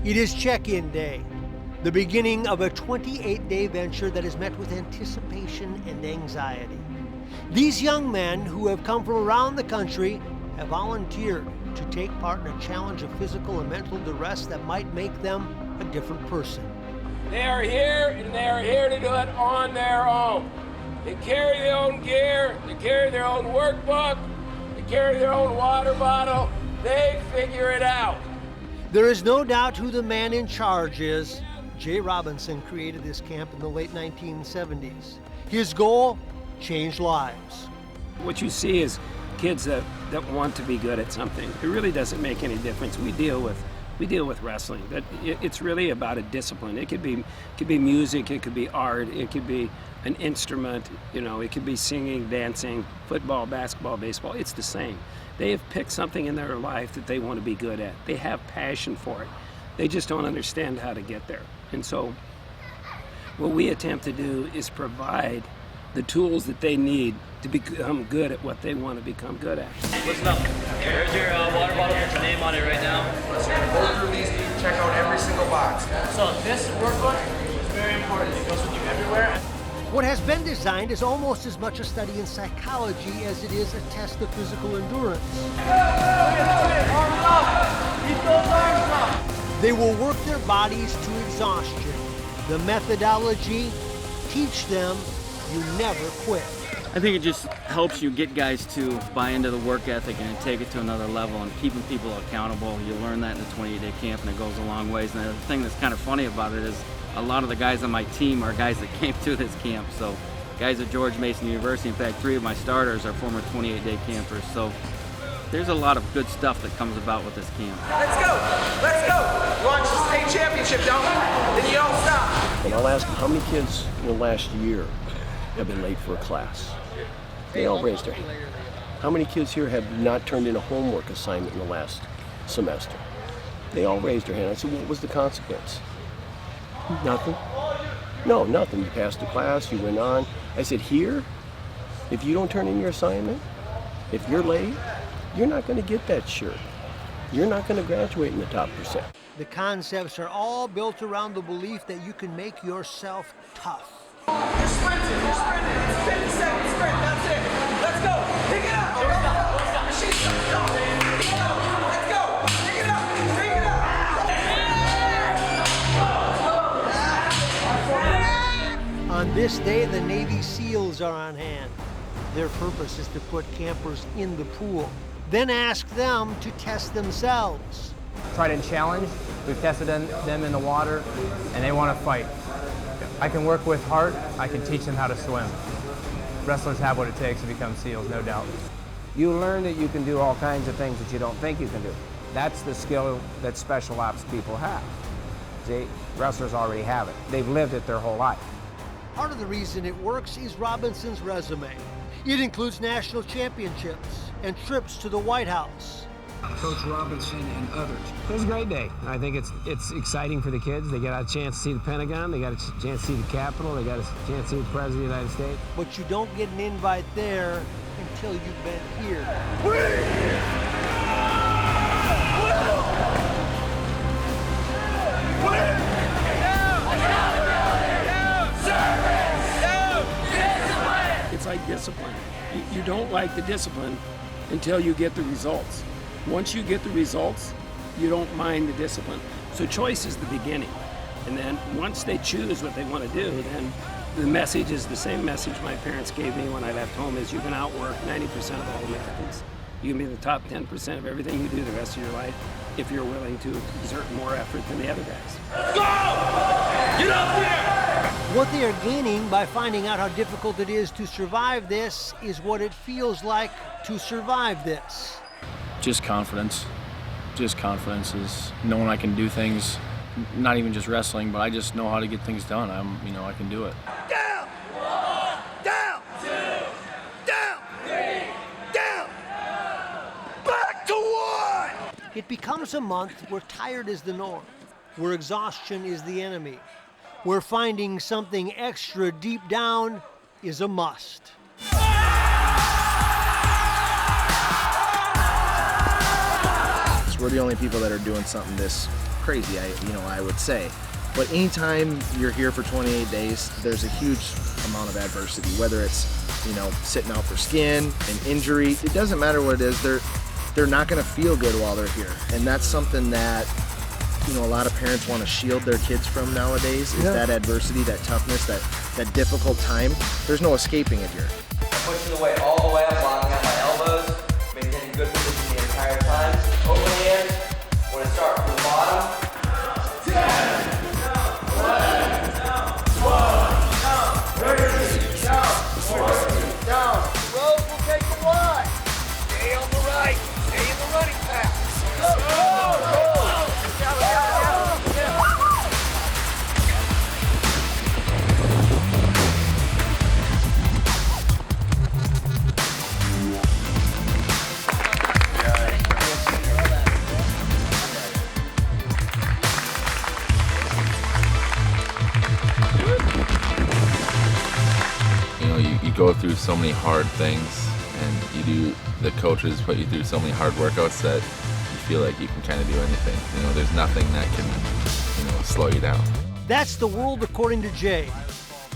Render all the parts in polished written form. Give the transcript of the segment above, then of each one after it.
It is check-in day, the beginning of a 28-day venture that is met with anticipation and anxiety. These young men who have come from around the country have volunteered to take part in a challenge of physical and mental duress that might make them a different person. They are here, and they are here to do it on their own. They carry their own gear, they carry their own workbook, they carry their own water bottle. They figure it out. There is no doubt who the man in charge is. JRob created this camp in the late 1970s. His goal? Change lives. What you see is kids that want to be good at something. It really doesn't make any difference. We deal with wrestling, but it's really about a discipline. It could be music, it could be art, it could be an instrument, it could be singing, dancing, football, basketball, baseball. It's the same. They have picked something in their life that they want to be good at. They have passion for it. They just don't understand how to get there. And so what we attempt to do is provide the tools that they need to become good at what they want to become good at. Listen up. Here's your water bottle with your name on it right now. Let's go through these, check out every single box. So this workbook is very important. It goes with you everywhere. What has been designed is almost as much a study in psychology as it is a test of physical endurance. Arms up. Keep those arms up. They will work their bodies to exhaustion. The methodology, teach them you never quit. I think it just helps you get guys to buy into the work ethic and take it to another level and keeping people accountable. You learn that in the 28-day camp, and it goes a long ways. And the thing that's kind of funny about it is a lot of the guys on my team are guys that came through this camp. So guys at George Mason University, in fact, 3 of my starters are former 28-day campers. So there's a lot of good stuff that comes about with this camp. Let's go! Let's go! You want the state championship, don't you? Then you don't stop. And I'll ask them, how many kids in the last year have been late for a class? They all raised their hand. How many kids here have not turned in a homework assignment in the last semester? They all raised their hand. I said, what was the consequence? Nothing. No, nothing. You passed the class, you went on. I said, here, if you don't turn in your assignment, if you're late, you're not going to get that shirt. You're not going to graduate in the top %. The concepts are all built around the belief that you can make yourself tough. You're sprinting, you're sprinting. It's a 50-second sprint, that's it. Let's go. Pick it up. Machine stop. Pick it up. Let's go. Pick it up. Pick it up. On this day, the Navy SEALs are on hand. Their purpose is to put campers in the pool, then ask them to test themselves. Tried and challenge. We've tested them in the water, and they want to fight. I can work with heart. I can teach them how to swim. Wrestlers have what it takes to become SEALs, no doubt. You learn that you can do all kinds of things that you don't think you can do. That's the skill that special ops people have. See, wrestlers already have it. They've lived it their whole life. Part of the reason it works is Robinson's resume. It includes national championships and trips to the White House. Coach Robinson and others. It was a great day. I think it's exciting for the kids. They got a chance to see the Pentagon. They got a chance to see the Capitol. They got a chance to see the President of the United States. But you don't get an invite there until you've been here. It's like discipline. You don't like the discipline until you get the results. Once you get the results, you don't mind the discipline. So choice is the beginning. And then once they choose what they want to do, then the message is the same message my parents gave me when I left home is you can outwork 90% of all Americans. You can be the top 10% of everything you do the rest of your life if you're willing to exert more effort than the other guys. Go! Get up there! What they are gaining by finding out how difficult it is to survive this is what it feels like to survive this. Just confidence. Just confidence is knowing I can do things, not even just wrestling, but I just know how to get things done. I can do it. Down! Down! 2! Down! 3! Down! Back to 1! It becomes a month where tired is the norm, where exhaustion is the enemy, where finding something extra deep down is a must. We're the only people that are doing something this crazy, I would say. But anytime you're here for 28 days, there's a huge amount of adversity, whether it's, sitting out for skin, an injury. It doesn't matter what it is, they're not going to feel good while they're here. And that's something that, a lot of parents want to shield their kids from nowadays, is that adversity, that toughness, that difficult time. There's no escaping it here. Pushing the weight all the way up, locking out my elbows, maintaining good position the entire time. Open hands. When I start from the bottom. 10, 11, 12, 13, down, 14, down. Rose will take the wide. Stay on the right. Stay in the running path. Go, go, go. You go through so many hard things, and the coaches put you through so many hard workouts that you feel like you can kind of do anything. There's nothing that can, slow you down. That's the world according to Jay,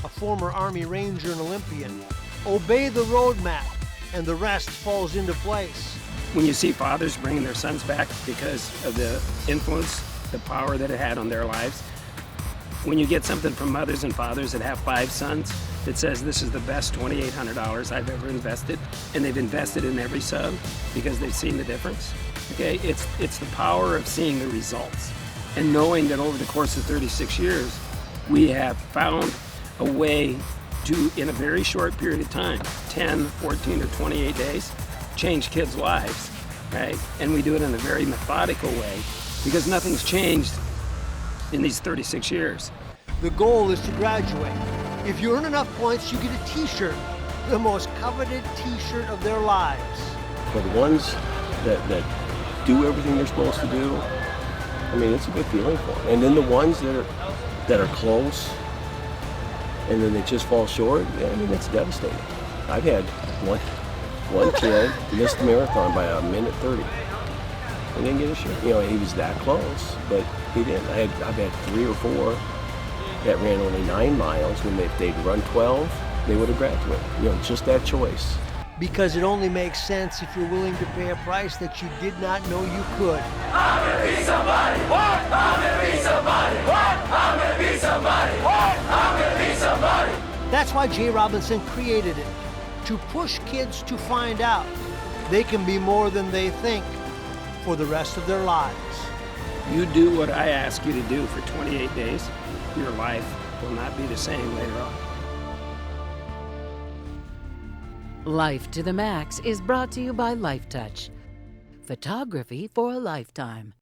a former Army Ranger and Olympian. Obey the roadmap, and the rest falls into place. When you see fathers bringing their sons back because of the influence, the power that it had on their lives, when you get something from mothers and fathers that have 5 sons that says this is the best $2,800 I've ever invested, and they've invested in every sub because they've seen the difference, okay? It's the power of seeing the results and knowing that over the course of 36 years, we have found a way to, in a very short period of time, 10, 14, or 28 days, change kids' lives, right? And we do it in a very methodical way because nothing's changed in these 36 years. The goal is to graduate. If you earn enough points, you get a t-shirt, the most coveted t-shirt of their lives. For the ones that do everything they're supposed to do, it's a good feeling for them. And then the ones that are close, and then they just fall short, it's devastating. I've had one kid missed the marathon by a minute 30. He didn't get a shirt. He was that close, but he didn't. I've had 3 or 4 that ran only 9 miles. When if they'd run 12, they would have graduated. Just that choice. Because it only makes sense if you're willing to pay a price that you did not know you could. I'm gonna be somebody. What? I'm gonna be somebody. What? I'm gonna be somebody. What? I'm gonna be somebody. That's why Jay Robinson created it, to push kids to find out they can be more than they think for the rest of their lives. You do what I ask you to do for 28 days, your life will not be the same later on. Life to the Max is brought to you by Life Touch. Photography for a lifetime.